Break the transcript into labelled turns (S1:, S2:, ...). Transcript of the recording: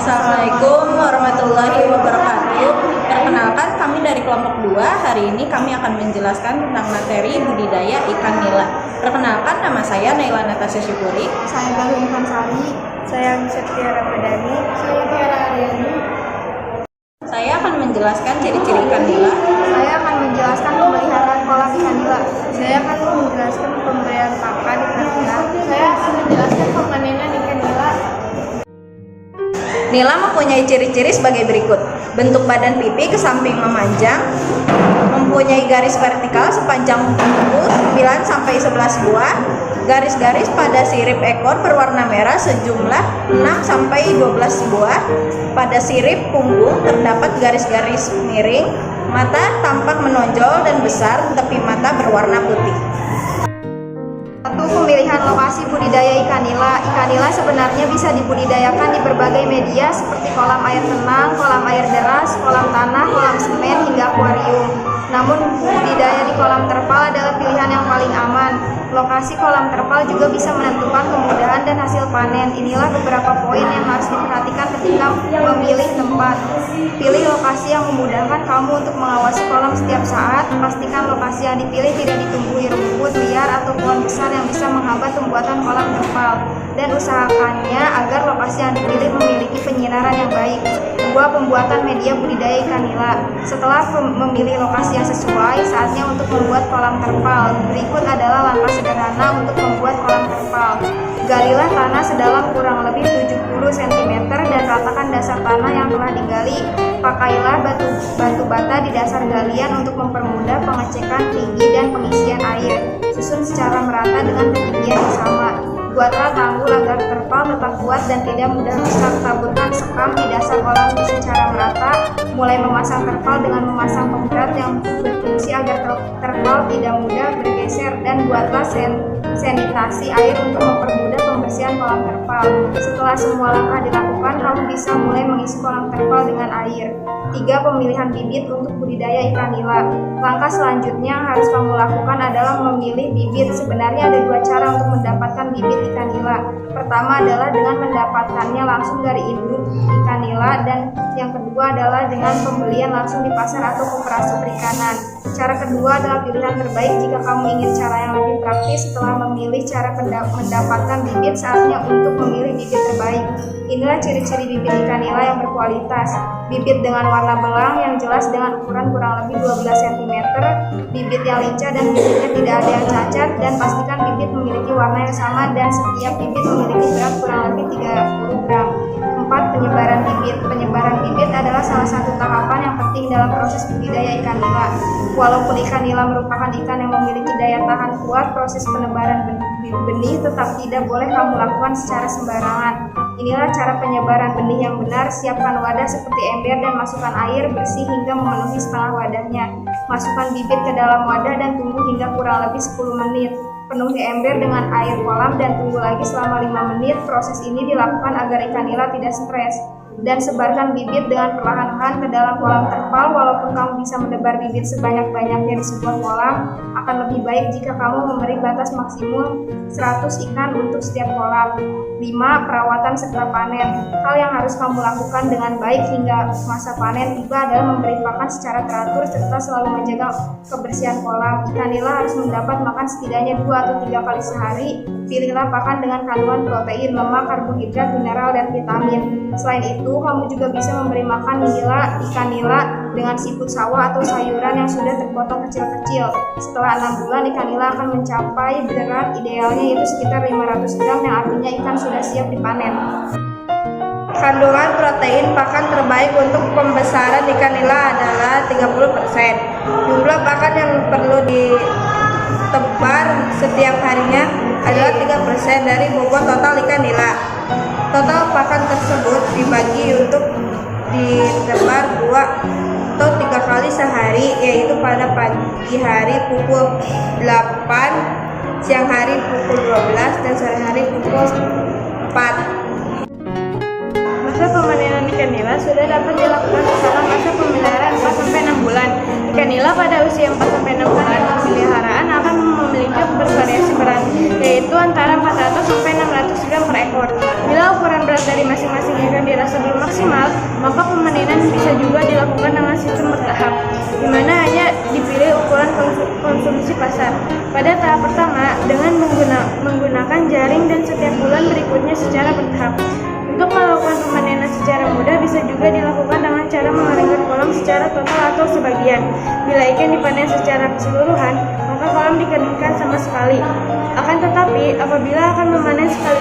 S1: Assalamualaikum warahmatullahi wabarakatuh. Perkenalkan, kami dari kelompok 2. Hari ini kami akan menjelaskan tentang materi budidaya ikan nila. Perkenalkan, nama saya Naila Natasha Syukuri.
S2: Saya Galuh Ivan Sari. Saya Setia Ramadhani. Saya Tiara Aryani.
S1: Saya akan menjelaskan ciri-ciri ikan nila.
S2: Saya akan menjelaskan pemeliharaan kolam ikan nila. Saya akan menjelaskan pemberian pakan ikan nila. Saya akan menjelaskan pemanenan ikan nila.
S1: Nila mempunyai ciri-ciri sebagai berikut. Bentuk badan pipi ke samping memanjang, mempunyai garis vertikal sepanjang tubuh 9-11 buah, garis-garis pada sirip ekor berwarna merah sejumlah 6-12 buah. Pada sirip punggung terdapat garis-garis miring, mata tampak menonjol dan besar, tepi mata berwarna putih.
S2: Pemilihan lokasi budidaya ikan nila. Ikan nila sebenarnya bisa dibudidayakan di berbagai media seperti kolam air tenang, kolam air deras, kolam tanah, kolam semen, hingga akuarium. Namun budidaya di kolam terpal adalah pilihan yang paling aman. Lokasi kolam terpal juga bisa menentukan kemudahan dan hasil panen. Inilah beberapa poin yang harus diperhatikan ketika memilih tempat. Pilih lokasi yang memudahkan kamu untuk mengawasi kolam setiap saat. Pastikan lokasi yang dipilih tidak ditumbuhi rumput liar atau pohon besar yang bisa menghambat pembuatan kolam terpal. Dan usahakannya agar lokasi yang dipilih memiliki penyinaran yang baik. 2. Pembuatan media budidaya ikan nila. Setelah memilih lokasi yang sesuai, saatnya untuk membuat kolam terpal. Berikut adalah langkah sederhana untuk membuat kolam terpal. Galilah tanah sedalam kurang lebih 70 cm dan ratakan dasar tanah yang telah digali. Pakailah batu bata di dasar galian untuk mempermudah pengecekan tinggi dan pengisian air. Susun secara merata dengan ketinggian yang sama. Buatlah tanggul agar terpal tetap kuat dan tidak mudah rusak. Taburkan sekam di dasar kolam secara merata. Mulai memasang terpal dengan memasang pemberat yang berfungsi agar terpal tidak mudah bergeser, dan buatlah sanitasi air untuk mempermudah pembersihan kolam terpal. Setelah semua langkah dilakukan, kamu bisa mulai mengisi kolam terpal dengan air. 3. Pemilihan bibit untuk budidaya ikan nila. Langkah selanjutnya yang harus kamu lakukan adalah memilih bibit. Sebenarnya ada 2 cara untuk mendapatkan bibit ikan nila. Pertama adalah dengan mendapatkannya langsung dari induk ikan nila, dan yang kedua adalah dengan pembelian langsung di pasar atau koperasi perikanan. Cara kedua adalah pilihan terbaik jika kamu ingin cara yang lebih praktis. Setelah memilih cara mendapatkan bibit, saatnya untuk memilih bibit terbaik. Inilah ciri-ciri bibit ikan nila yang berkualitas. Bibit dengan warna belang yang jelas dengan ukuran kurang lebih 12 cm, bibit yang lincah dan bibitnya tidak ada yang cacat, dan pastikan bibit memiliki warna yang sama dan setiap bibit memiliki berat kurang lebih 30 gram. 4. Penyebaran bibit. Penyebaran bibit adalah salah satu tahapan yang penting dalam proses budidaya ikan nila. Walaupun ikan nila merupakan ikan yang memiliki daya tahan kuat, proses penebaran benih tetap tidak boleh kamu lakukan secara sembarangan. Inilah cara penyebaran benih yang benar. Siapkan wadah seperti ember dan masukkan air bersih hingga memenuhi setengah wadahnya. Masukkan bibit ke dalam wadah dan tunggu hingga kurang lebih 10 menit. Penuhi ember dengan air kolam dan tunggu lagi selama 5 menit. Proses ini dilakukan agar ikan nila tidak stres. Dan sebarkan bibit dengan perlahan-lahan ke dalam kolam terpal. Walaupun kamu bisa menebar bibit sebanyak-banyaknya di sebuah kolam, akan lebih baik jika kamu memberi batas maksimum 100 ikan untuk setiap kolam. 5. Perawatan setelah panen. Hal yang harus kamu lakukan dengan baik hingga masa panen tiba adalah memberi pakan secara teratur serta selalu menjaga kebersihan kolam. Ikan nila harus mendapat makan setidaknya 2 atau 3 kali sehari. Pilihlah pakan dengan kandungan protein, lemak, karbohidrat, mineral, dan vitamin. Selain itu, kamu juga bisa memberi makan ikan nila dengan siput sawah atau sayuran yang sudah terpotong kecil-kecil. Setelah 6 bulan, ikan nila akan mencapai berat idealnya yaitu sekitar 500 gram, yang artinya ikan sudah siap dipanen. Kandungan protein pakan terbaik untuk pembesaran ikan nila adalah 30%. Jumlah pakan yang perlu ditebar setiap harinya adalah 3% dari bobot total ikan nila. Total pakan tersebut dibagi untuk ditebar 2 atau 3 kali sehari, yaitu pada pagi hari pukul 8, siang hari pukul 12, dan sore hari pukul 4. Masa pemanenan ikan nila sudah dapat dilakukan setelah masa pemeliharaan 4-6 bulan. Ikan nila pada usia 4-6 bulan pemeliharaan akan memiliki bervariasi berat, yaitu antara 400-600 gram per ekor. Bila ukuran berat dari masing-masing ikan dirasa belum maksimal, maksimal, maka pemanenan bisa juga dilakukan dengan sistem bertahap, di mana hanya dipilih ukuran konsumsi pasar. Pada tahap pertama, dengan menggunakan jaring dan setiap bulan berikutnya secara bertahap. Untuk melakukan pemanenan secara mudah bisa juga dilakukan dengan cara mengeringkan kolam secara total atau sebagian. Bila ikan dipanen secara keseluruhan, maka kolam dikeringkan sama sekali. Akan tetapi, apabila akan memanen sekali